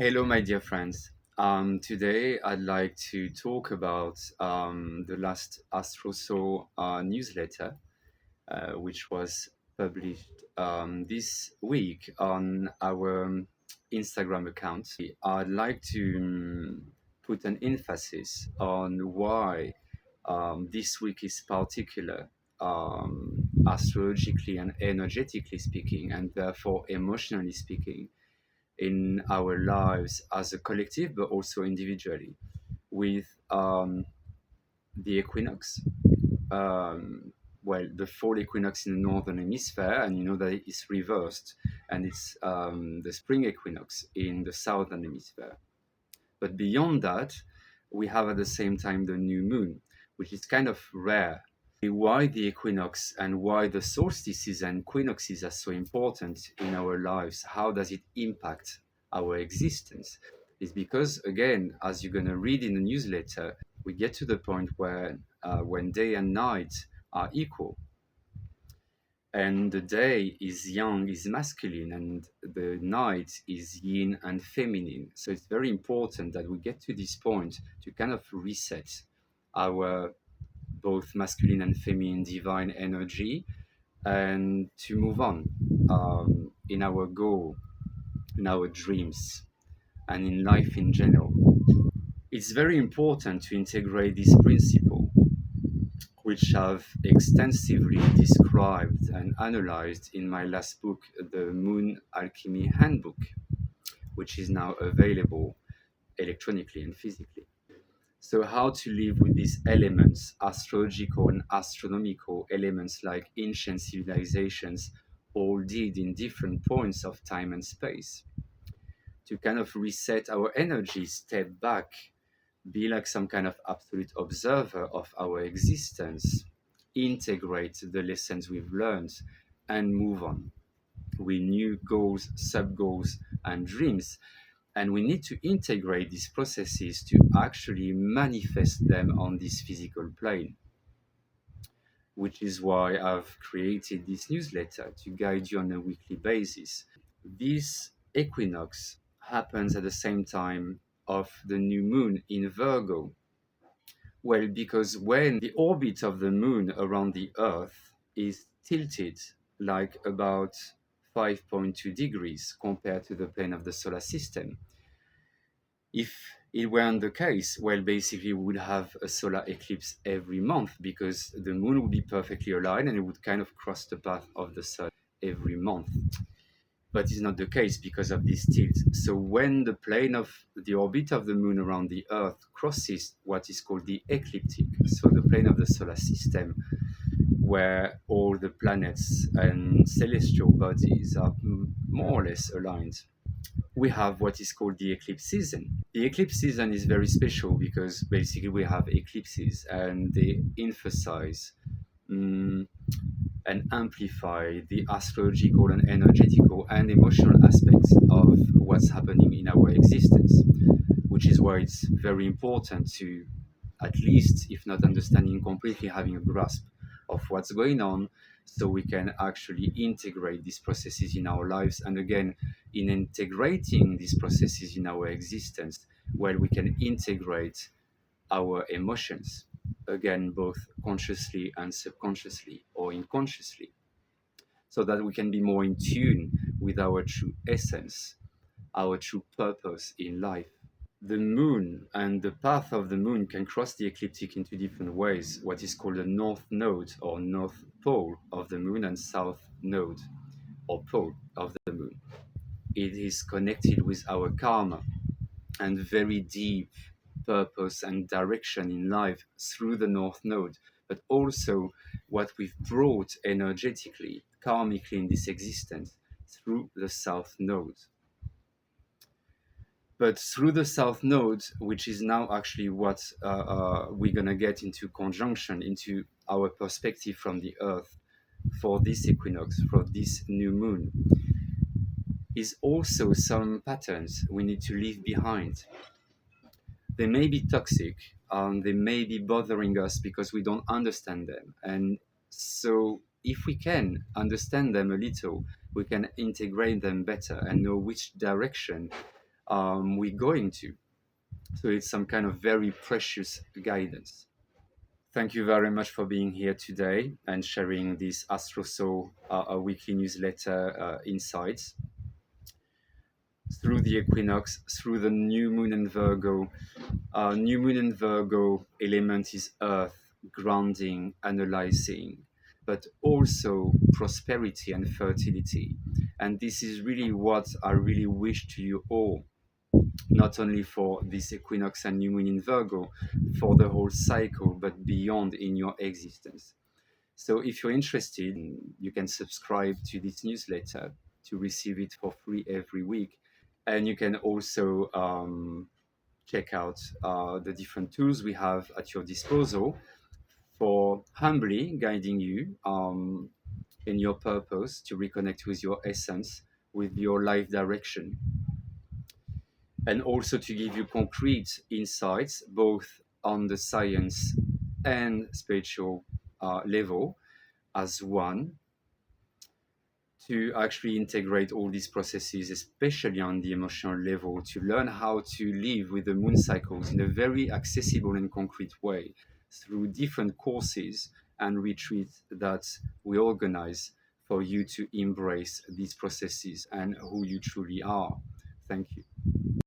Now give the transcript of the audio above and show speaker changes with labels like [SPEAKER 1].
[SPEAKER 1] Hello, my dear friends. Today, I'd like to talk about the last AstroSoul newsletter, which was published this week on our Instagram account. I'd like to put an emphasis on why this week is particular, astrologically and energetically speaking, and therefore emotionally speaking in our lives as a collective, but also individually, with the equinox. Um, the fall equinox in the northern hemisphere, and you know that it's reversed, and it's the spring equinox in the southern hemisphere. But beyond that, we have at the same time the new moon, which is kind of rare. Why the equinox and why the solstices and equinoxes are so important in our lives, how does it impact our existence, is because, again, as you're going to read in the newsletter, we get to the point where when day and night are equal, and the day is yang, is masculine, and the night is yin and feminine. So it's very important that we get to this point to kind of reset our both masculine and feminine divine energy, and to move on in our goal, in our dreams, and in life in general. It's very important to integrate this principle, which I've extensively described and analyzed in my last book, The Moon Alchemy Handbook, which is now available electronically and physically. So, how to live with these elements, astrological and astronomical elements, like ancient civilizations all did in different points of time and space, to kind of reset our energy, step back, be like some kind of absolute observer of our existence, integrate the lessons we've learned, and move on with new goals, sub goals, and dreams. And we need to integrate these processes to actually manifest them on this physical plane, which is why I've created this newsletter to guide you on a weekly basis. This equinox happens at the same time of the new moon in Virgo. Well, because when the orbit of the moon around the Earth is tilted like about 5.2 degrees compared to the plane of the solar system, if it weren't the case, well, basically we would have a solar eclipse every month because the moon would be perfectly aligned and it would kind of cross the path of the sun every month. But it's not the case because of this tilt. So when the plane of the orbit of the moon around the Earth crosses what is called the ecliptic, so the plane of the solar system, where all the planets and celestial bodies are more or less aligned, we have what is called the eclipse season. The eclipse season is very special because basically we have eclipses and they emphasize and amplify the astrological and energetical and emotional aspects of what's happening in our existence, which is why it's very important to, at least, if not understanding completely, having a grasp of what's going on so we can actually integrate these processes in our lives. And again, in integrating these processes in our existence, well, we can integrate our emotions, again, both consciously and subconsciously or unconsciously, so that we can be more in tune with our true essence, our true purpose in life. The moon and the path of the moon can cross the ecliptic in two different ways, what is called the north node or north pole of the moon, and south node or pole of the moon. It is connected with our karma and very deep purpose and direction in life through the north node, but also what we've brought energetically, karmically in this existence through the south node. But through the south node, which is now actually what we're going to get into conjunction, into our perspective from the earth for this equinox, for this new moon, is also some patterns we need to leave behind. They may be toxic, they may be bothering us because we don't understand them. And so if we can understand them a little, we can integrate them better and know which direction we're going to. So it's some kind of very precious guidance. Thank you very much for being here today and sharing this AstroSoul weekly newsletter insights. Through the equinox, through the new moon in Virgo, new moon in Virgo element is earth, grounding, analyzing, but also prosperity and fertility. And this is really what I really wish to you all, not only for this equinox and new moon in Virgo, for the whole cycle, but beyond in your existence. So if you're interested, you can subscribe to this newsletter to receive it for free every week. And you can also check out the different tools we have at your disposal for humbly guiding you in your purpose to reconnect with your essence, with your life direction, and also to give you concrete insights both on the science and spiritual level as one, to actually integrate all these processes, especially on the emotional level, to learn how to live with the moon cycles in a very accessible and concrete way through different courses and retreats that we organize for you to embrace these processes and who you truly are. Thank you.